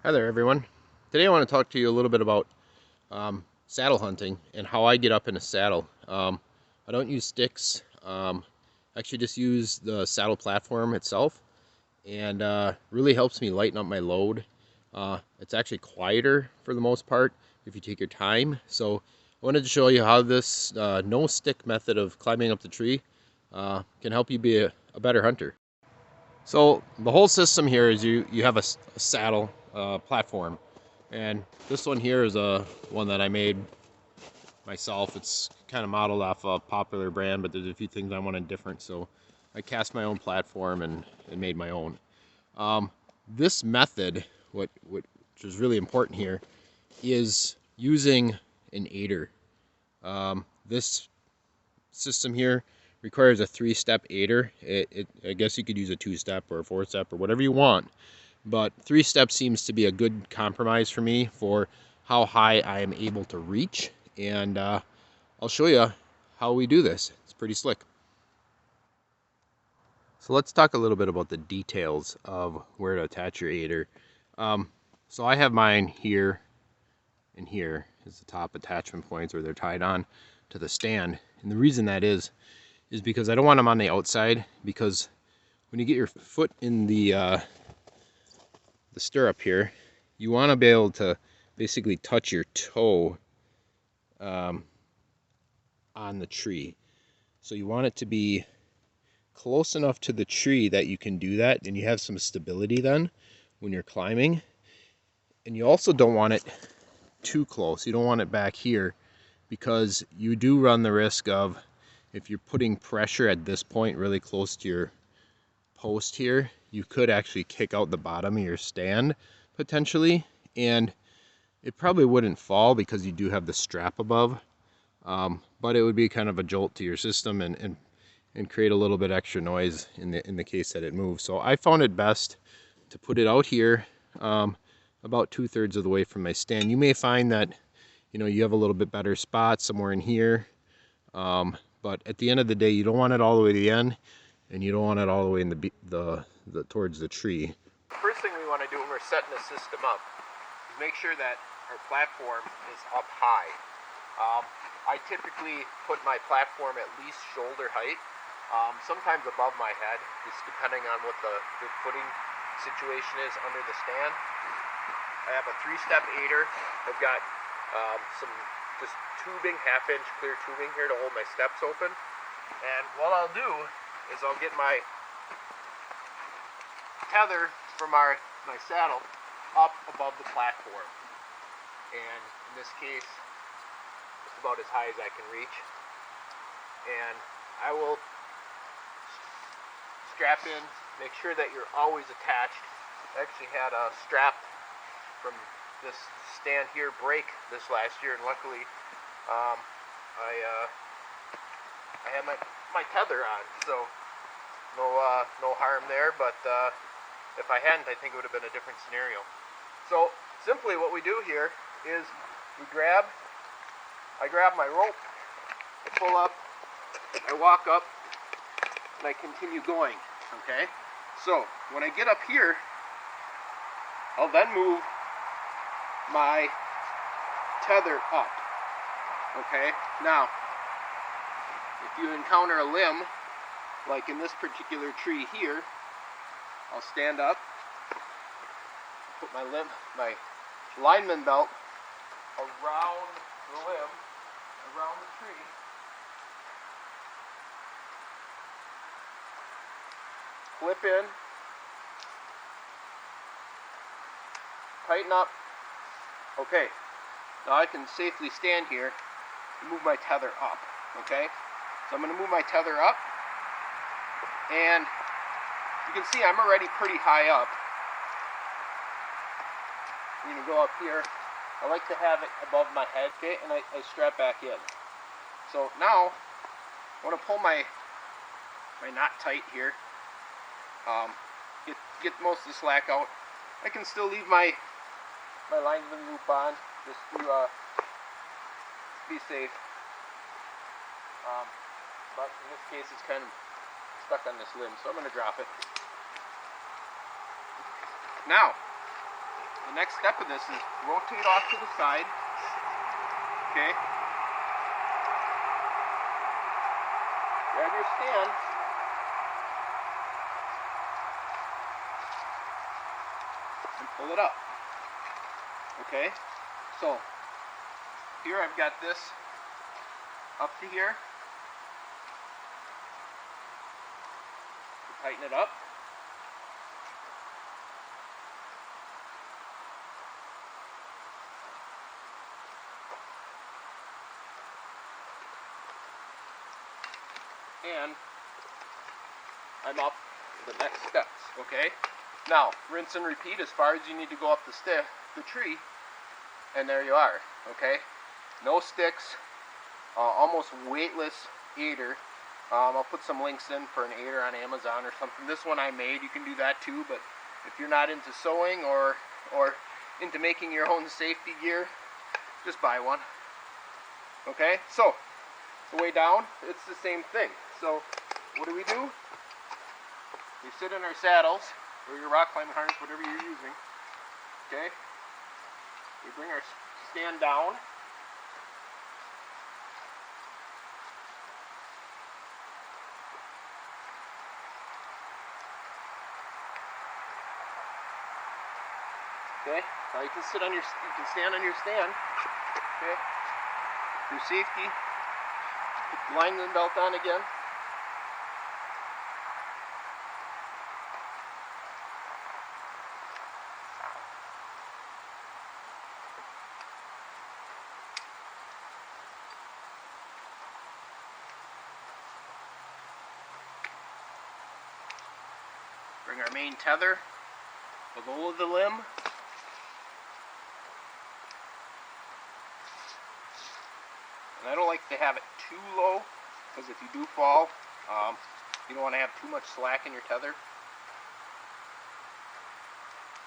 Hi there, everyone. Today I want to talk to you a little bit about saddle hunting and how I get up in a saddle. I don't use sticks. I actually just use the saddle platform itself, and really helps me lighten up my load. It's actually quieter for the most part if you take your time. So I wanted to show you how this no stick method of climbing up the tree can help you be a better hunter. So the whole system here is you have a saddle platform, and this one here is one that I made myself. It's kind of modeled off a popular brand, but there's a few things I wanted different, so I cast my own platform and made my own. This method, which is really important here, is using an aider. This system here requires a 3-step aider. I guess you could use a 2-step or a 4-step or whatever you want, but 3-step seems to be a good compromise for me for how high I am able to reach, and I'll show you how we do this. It's pretty slick. So let's talk a little bit about the details of where to attach your aider. So I have mine here, and here is the top attachment points where they're tied on to the stand, and the reason that is because I don't want them on the outside, because when you get your foot in the stirrup here, you want to be able to basically touch your toe on the tree. So you want it to be close enough to the tree that you can do that, and you have some stability then when you're climbing. And you also don't want it too close. You don't want it back here, because you do run the risk of, if you're putting pressure at this point really close to your post here, you could actually kick out the bottom of your stand potentially, and it probably wouldn't fall because you do have the strap above, but it would be kind of a jolt to your system and create a little bit extra noise in the case that it moves. So I found it best to put it out here, about 2/3 of the way from my stand. You may find that you have a little bit better spot somewhere in here, but at the end of the day, you don't want it all the way to the end, and you don't want it all the way in the towards the tree. The first thing we want to do when we're setting the system up is make sure that our platform is up high. I typically put my platform at least shoulder height, sometimes above my head, just depending on what the footing situation is under the stand. I have a 3-step aider. I've got some just tubing, 1/2-inch clear tubing here to hold my steps open. And what I'll do is I'll get my tether from my saddle up above the platform. And in this case, just about as high as I can reach. And I will strap in, make sure that you're always attached. I actually had a strap from this stand here break this last year, and luckily I had my tether on, so no harm there. But if I hadn't, I think it would have been a different scenario. So simply what we do here is I grab my rope, I pull up, I walk up, and I continue going. Okay, so when I get up here, I'll then move my tether up. Okay, now if you encounter a limb, like in this particular tree here, I'll stand up, put my lineman belt around the limb, around the tree, flip in, tighten up. Okay, now I can safely stand here and move my tether up. Okay, so I'm going to move my tether up, and you can see I'm already pretty high up. I'm going to go up here. I like to have it above my head, okay, and I strap back in. So now I want to pull my knot tight here. Get most of the slack out. I can still leave my lineman loop on just to be safe. But in this case, it's kind of stuck on this limb, so I'm going to drop it. Now, the next step of this is rotate off to the side. Okay. Grab your stand. And pull it up. Okay. So here I've got this up to here. Tighten it up. And I'm up to the next steps, okay? Now, rinse and repeat as far as you need to go up the tree, and there you are, okay? No sticks, almost weightless aider. I'll put some links in for an aider on Amazon or something. This one I made, you can do that too, but if you're not into sewing or into making your own safety gear, just buy one. Okay, so the way down, it's the same thing. So what do? We sit in our saddles, or your rock climbing harness, whatever you're using. Okay, we bring our stand down. Okay, now you can stand on your stand. Okay, for safety, put the alignment belt on again. Bring our main tether below the limb. And I don't like to have it too low, because if you do fall, you don't want to have too much slack in your tether.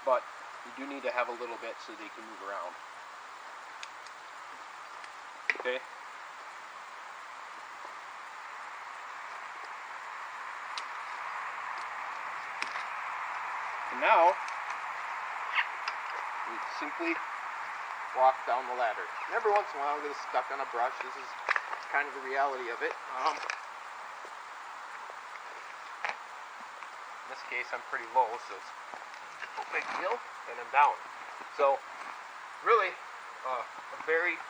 But you do need to have a little bit so they can move around. Okay. And now, we simply walk down the ladder. And every once in a while I'll get stuck on a brush. This is kind of the reality of it. In this case I'm pretty low, so it's no big deal, and I'm down. So really a very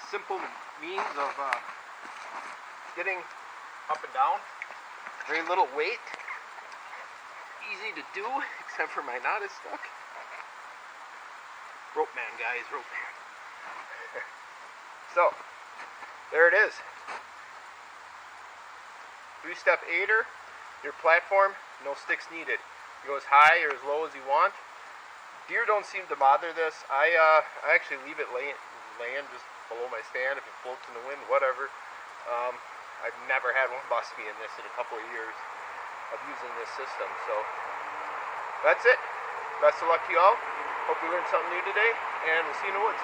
simple means of getting up and down. Very little weight. Easy to do, except for my knot is stuck. Rope man, guys, rope man. So, there it is. 3-step aider, your platform, no sticks needed. You go as high or as low as you want. Deer don't seem to bother this. I actually leave it laying just below my stand if it floats in the wind, whatever. I've never had one bust me in this in a couple of years of using this system. So, that's it. Best of luck to you all. Hope you learned something new today, and we'll see you in the woods.